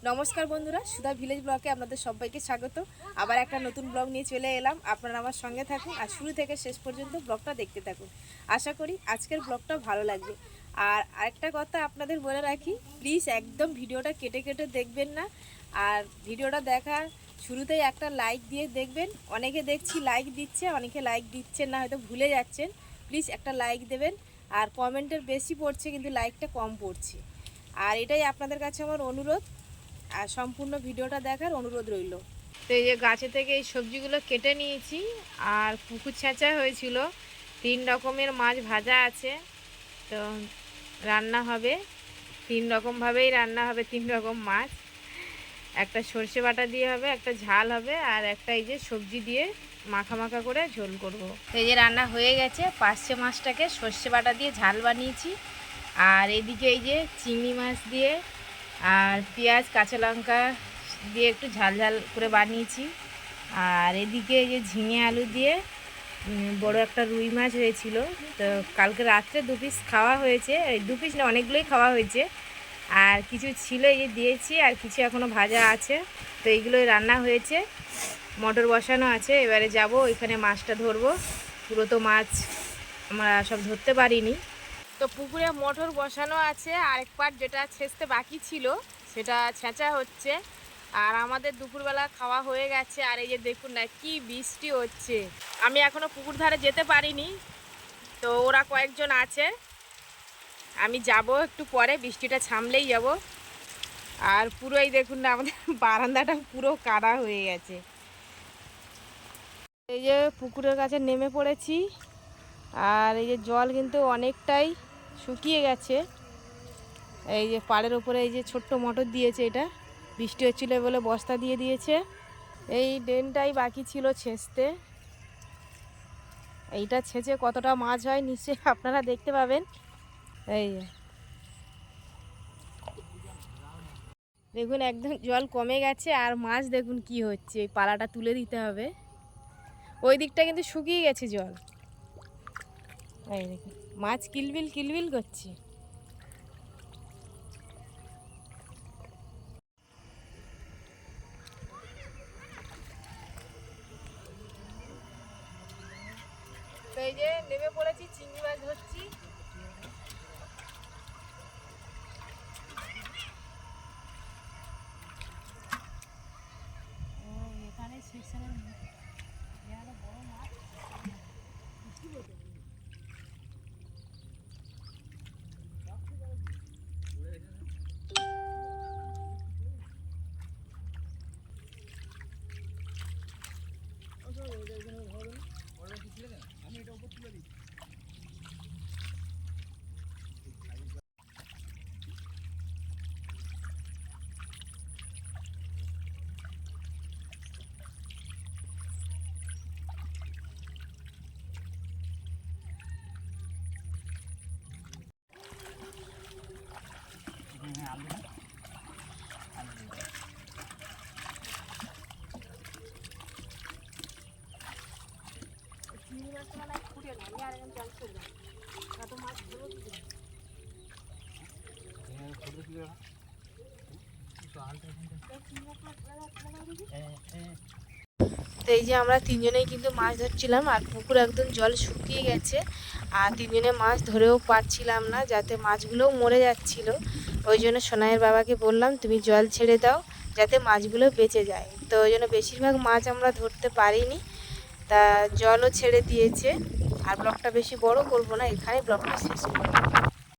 নমস্কার বন্ধুরা, সুধা ভিলেজ ব্লগে আপনাদের সবাইকে স্বাগত। আবার একটা নতুন ব্লগ নিয়ে চলে এলাম। আপনারা আমার সঙ্গে থাকুন আর শুরু থেকে শেষ পর্যন্ত ব্লগটা দেখতে থাকুন। আশা করি আজকের ব্লগটা ভালো লাগবে। আর আরেকটা কথা আপনাদের বলে রাখি, প্লিজ একদম ভিডিওটা কেটে কেটে দেখবেন না। আর ভিডিওটা দেখার শুরুতেই একটা লাইক দিয়ে দেখবেন। অনেকে দেখছি লাইক দিচ্ছে, অনেকে লাইক দিচ্ছেন না, হয়তো ভুলে যাচ্ছেন। প্লিজ একটা লাইক দেবেন। আর কমেন্টের বেশি পড়ছে কিন্তু লাইকটা কম পড়ছে। আর এটাই আপনাদের কাছে আমার অনুরোধ, আর সম্পূর্ণ ভিডিওটা দেখার অনুরোধ রইল। তো এই যে গাছে থেকে এই সবজিগুলো কেটে নিয়েছি, আর পুকুর ছেঁচা হয়েছিল। 3 রকমের মাছ ভাজা আছে, তো রান্না হবে 3 রকমভাবেই রান্না হবে। 3 রকম মাছ, একটা সর্ষে বাটা দিয়ে হবে, একটা ঝাল হবে, আর একটা এই যে সবজি দিয়ে মাখা মাখা করে ঝোল করব। এই যে রান্না হয়ে গেছে। পার্শে মাছটাকে সর্ষে বাটা দিয়ে ঝাল বানিয়েছি, আর এদিকে এই যে চিংড়ি মাছ দিয়ে আর পেঁয়াজ কাঁচা লঙ্কা দিয়ে একটু ঝাল ঝাল করে বানিয়েছি। আর এদিকে এই যে ঝিঙে আলু দিয়ে বড় একটা রুই মাছ হয়েছিল। তো কালকে রাত্রে 2 পিস খাওয়া হয়েছে, এই 2 পিস না, অনেকগুলোই খাওয়া হয়েছে। আর কিছু ছিল এই যে দিয়েছি, আর কিছু এখনও ভাজা আছে। তো এইগুলোই রান্না হয়েছে। মটর বসানো আছে, এবারে যাব ওইখানে মাছটা ধরবো। পুরো তো মাছ আমরা সব ধরতে পারিনি। তো পুকুরে মোটর বসানো আছে, আরেক পাট যেটা ছেঁচতে বাকি ছিল সেটা ছেঁচা হচ্ছে। আর আমাদের দুপুরবেলা খাওয়া হয়ে গেছে। আর এই যে দেখুন না, কি বৃষ্টি হচ্ছে। আমি এখনো পুকুর ধারে যেতে পারিনি, তো ওরা কয়েকজন আছে, আমি যাব একটু পরে, বৃষ্টিটা থামলেই যাব। আর পুরো এই দেখুন না, আমাদের বারান্দাটা পুরো কাদা হয়ে গেছে। এই যে পুকুরের কাছে নেমে পড়েছি, আর এই যে জল কিন্তু অনেকটাই শুকিয়ে গেছে। এই যে পাড়ের ওপরে এই যে ছোট্ট মোটর দিয়েছে, এটা বৃষ্টি হচ্ছিল বলে বস্তা দিয়ে দিয়েছে। এই ড্রেনটাই বাকি ছিল ছেঁচতে। এইটা ছেঁচে কতটা মাছ হয় নিশ্চয়ই আপনারা দেখতে পাবেন। এই দেখুন একদম জল কমে গেছে, আর মাছ দেখুন কি হচ্ছে। এই পালাটা তুলে দিতে হবে। ওই দিকটা কিন্তু শুকিয়ে গেছে জল। এই দেখুন মাছ কিলবিল কিলবিল করছে। তো এই যে নেমে পড়েছি, চিংড়ি মাছ ধরছি। এখানে বড় মাছ। আমি এটা উপর তুলে দিচ্ছি। চিংড়ি মাছটা না ফুটে না, আমি আর এখন জল করলাম, কত মাছ ধরবো কি করে? তো এই যে আমরা 3 জনেই কিন্তু মাছ ধরছিলাম, আর পুকুর একদম জল শুকিয়ে গেছে। আর 3 জনে মাছ ধরেও পারছিলাম না, যাতে মাছগুলোও মরে যাচ্ছিল। ওই জন্য সোনাইয়ের বাবাকে বললাম তুমি জল ছেড়ে দাও, যাতে মাছগুলো বেঁচে যায়। তো ওই জন্য বেশিরভাগ মাছ আমরা ধরতে পারিনি, তা জলও ছেড়ে দিয়েছে। আর ব্লগটা বেশি বড় করব না, এখানে ব্লগটা শেষ করব।